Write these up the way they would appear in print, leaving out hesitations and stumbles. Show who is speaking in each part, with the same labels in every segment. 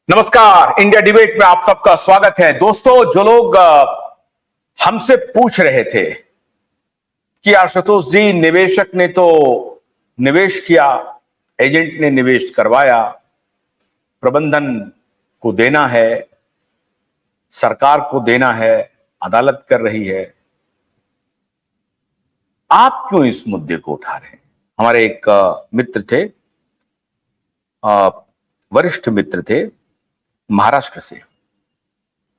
Speaker 1: नमस्कार। India debate में आप सबका स्वागत है। दोस्तों, जो लोग हमसे पूछ रहे थे कि आशुतोष जी, निवेशक ने तो निवेश किया, एजेंट ने निवेश करवाया, प्रबंधन को देना है, सरकार को देना है, अदालत कर रही है, आप क्यों इस मुद्दे को उठा रहे हैं? हमारे एक मित्र थे, वरिष्ठ मित्र थे महाराष्ट्र से,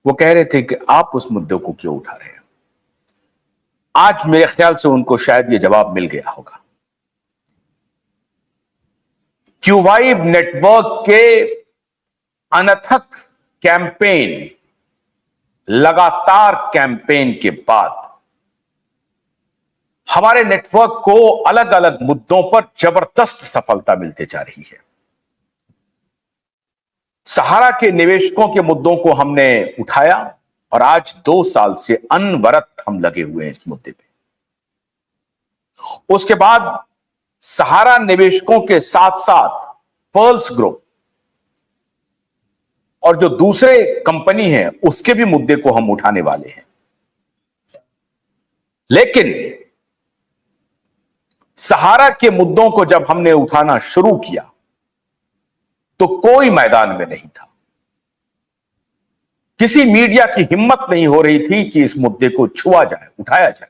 Speaker 1: वो कह रहे थे कि आप उस मुद्दे को क्यों उठा रहे हैं। आज मेरे ख्याल से उनको शायद ये जवाब मिल गया होगा। क्यूवाइब नेटवर्क के अनथक कैंपेन, लगातार कैंपेन के बाद हमारे नेटवर्क को अलग अलग मुद्दों पर जबरदस्त सफलता मिलती जा रही है। सहारा के निवेशकों के मुद्दों को हमने उठाया और आज 2 साल से अनवरत हम लगे हुए हैं इस मुद्दे पे। उसके बाद सहारा निवेशकों के साथ साथ पर्ल्स ग्रुप और जो दूसरे कंपनी है उसके भी मुद्दे को हम उठाने वाले हैं। लेकिन सहारा के मुद्दों को जब हमने उठाना शुरू किया तो कोई मैदान में नहीं था। किसी मीडिया की हिम्मत नहीं हो रही थी कि इस मुद्दे को छुआ जाए, उठाया जाए।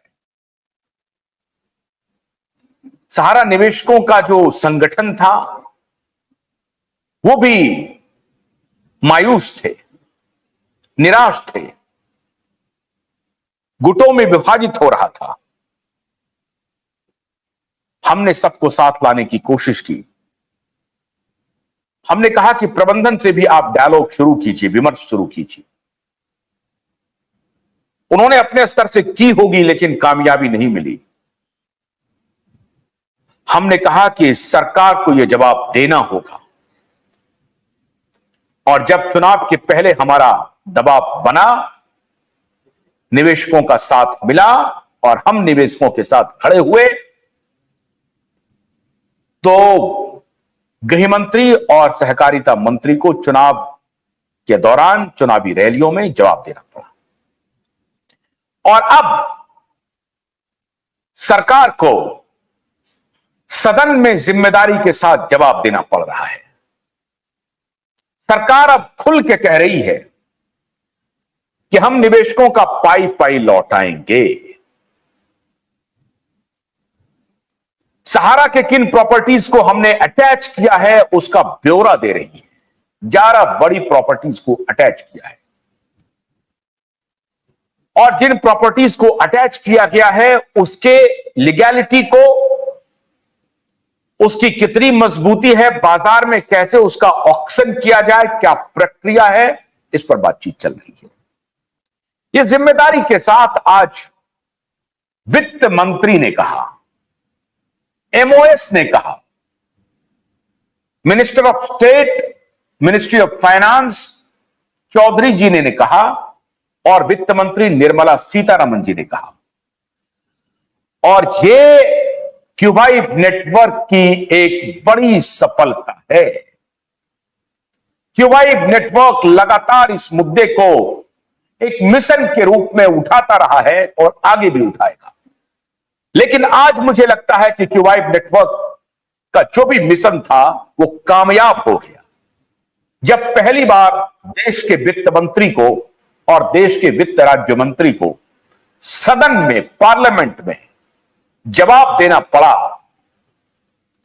Speaker 1: सहारा निवेशकों का जो संगठन था वो भी मायूस थे, निराश थे, गुटों में विभाजित हो रहा था। हमने सबको साथ लाने की कोशिश की। हमने कहा कि प्रबंधन से भी आप डायलॉग शुरू कीजिए, विमर्श शुरू कीजिए। उन्होंने अपने स्तर से की होगी लेकिन कामयाबी नहीं मिली। हमने कहा कि सरकार को यह जवाब देना होगा और जब चुनाव के पहले हमारा दबाव बना, निवेशकों का साथ मिला और हम निवेशकों के साथ खड़े हुए, तो गृह मंत्री और सहकारिता मंत्री को चुनाव के दौरान चुनावी रैलियों में जवाब देना पड़ा। और अब सरकार को सदन में जिम्मेदारी के साथ जवाब देना पड़ रहा है। सरकार अब खुल के कह रही है कि हम निवेशकों का पाई पाई लौटाएंगे। सहारा के किन प्रॉपर्टीज को हमने अटैच किया है उसका ब्यौरा दे रही है। 11 बड़ी प्रॉपर्टीज को अटैच किया है और जिन प्रॉपर्टीज को अटैच किया गया है उसके लीगैलिटी को, उसकी कितनी मजबूती है, बाजार में कैसे उसका ऑक्शन किया जाए, क्या प्रक्रिया है, इस पर बातचीत चल रही है। यह जिम्मेदारी के साथ आज वित्त मंत्री ने कहा, एमओएस ने कहा, minister of state, ministry of finance Chaudhary ji ने कहा और वित्त मंत्री निर्मला सीतारमण जी ने कहा। और ये क्यूवाइब नेटवर्क की एक बड़ी सफलता है। क्यूवाइब नेटवर्क लगातार इस मुद्दे को एक मिशन के रूप में उठाता रहा है और आगे भी उठाएगा। लेकिन आज मुझे लगता है कि क्यूवाइब नेटवर्क का जो भी मिशन था वो कामयाब हो गया जब पहली बार देश के वित्त मंत्री को और देश के वित्त राज्य मंत्री को सदन में, पार्लियामेंट में जवाब देना पड़ा।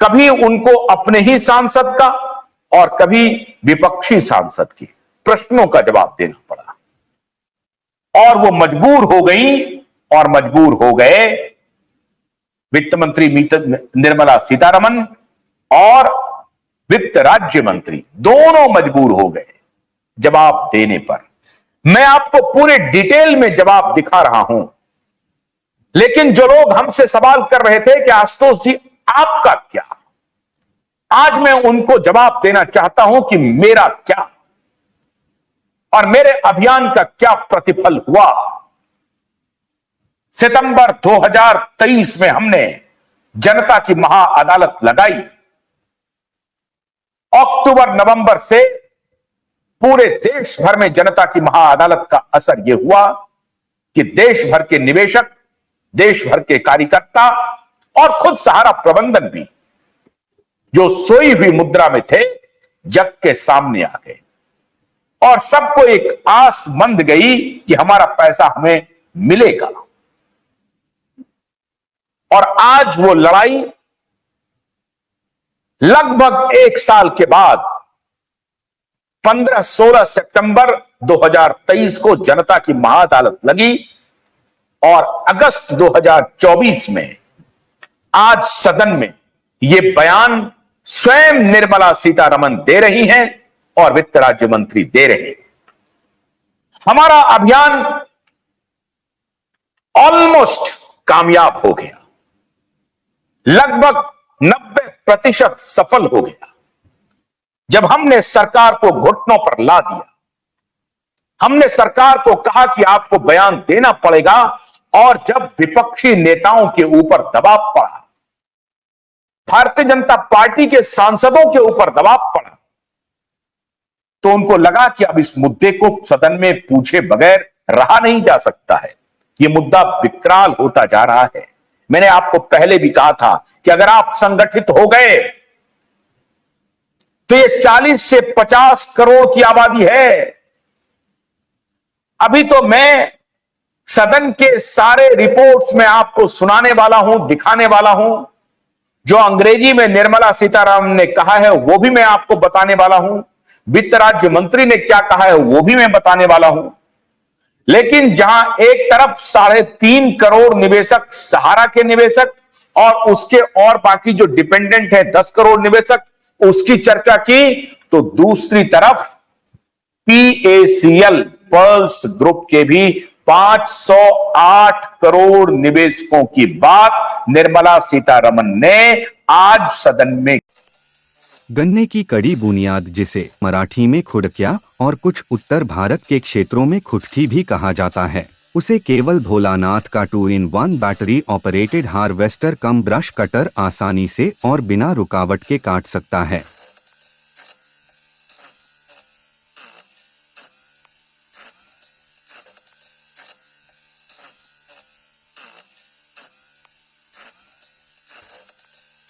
Speaker 1: कभी उनको अपने ही सांसद का और कभी विपक्षी सांसद के प्रश्नों का जवाब देना पड़ा और वो मजबूर हो गई और मजबूर हो गए वित्त मंत्री निर्मला सीतारमण और वित्त राज्य मंत्री, दोनों मजबूर हो गए जवाब देने पर। मैं आपको पूरे डिटेल में जवाब दिखा रहा हूं, लेकिन जो लोग हमसे सवाल कर रहे थे कि आशुतोष जी आपका क्या, आज मैं उनको जवाब देना चाहता हूं कि मेरा क्या और मेरे अभियान का क्या प्रतिफल हुआ। सितंबर 2023 में हमने जनता की महाअदालत लगाई। अक्टूबर नवंबर से पूरे देश भर में जनता की महाअदालत का असर यह हुआ कि देश भर के निवेशक, देश भर के कार्यकर्ता और खुद सहारा प्रबंधन भी, जो सोई हुई मुद्रा में थे, जग के सामने आ गए और सबको एक आस मंद गई कि हमारा पैसा हमें मिलेगा। और आज वो लड़ाई लगभग 1 साल के बाद 15-16 सितंबर 2023 को जनता की महाअदालत लगी और अगस्त 2024 में आज सदन में यह बयान स्वयं निर्मला सीतारमण दे रही हैं और वित्त राज्य मंत्री दे रहे हैं। हमारा अभियान ऑलमोस्ट कामयाब हो गया, लगभग 90% सफल हो गया। जब हमने सरकार को घुटनों पर ला दिया, हमने सरकार को कहा कि आपको बयान देना पड़ेगा, और जब विपक्षी नेताओं के ऊपर दबाव पड़ा, भारतीय जनता पार्टी के सांसदों के ऊपर दबाव पड़ा, तो उनको लगा कि अब इस मुद्दे को सदन में पूछे बगैर रहा नहीं जा सकता है। यह मुद्दा विकराल होता जा रहा है। मैंने आपको पहले भी कहा था कि अगर आप संगठित हो गए तो ये 40 से 50 करोड़ की आबादी है। अभी तो मैं सदन के सारे रिपोर्ट्स में आपको सुनाने वाला हूं, दिखाने वाला हूं। जो अंग्रेजी में निर्मला सीतारमण ने कहा है वो भी मैं आपको बताने वाला हूं, वित्त राज्य मंत्री ने क्या कहा है वो भी मैं बताने वाला हूं। लेकिन जहां एक तरफ 3.5 करोड़ निवेशक, सहारा के निवेशक, और उसके और बाकी जो डिपेंडेंट है 10 करोड़ निवेशक, उसकी चर्चा की, तो दूसरी तरफ PACL पर्ल्स ग्रुप के भी 508 करोड़ निवेशकों की बात निर्मला सीतारमण ने आज सदन में।
Speaker 2: गन्ने की कड़ी बुनियाद, जिसे मराठी में खुड़किया और कुछ उत्तर भारत के क्षेत्रों में खुटकी भी कहा जाता है, उसे केवल भोलानाथ का 2-in-1 बैटरी ऑपरेटेड हार्वेस्टर कम ब्रश कटर आसानी से और बिना रुकावट के काट सकता है।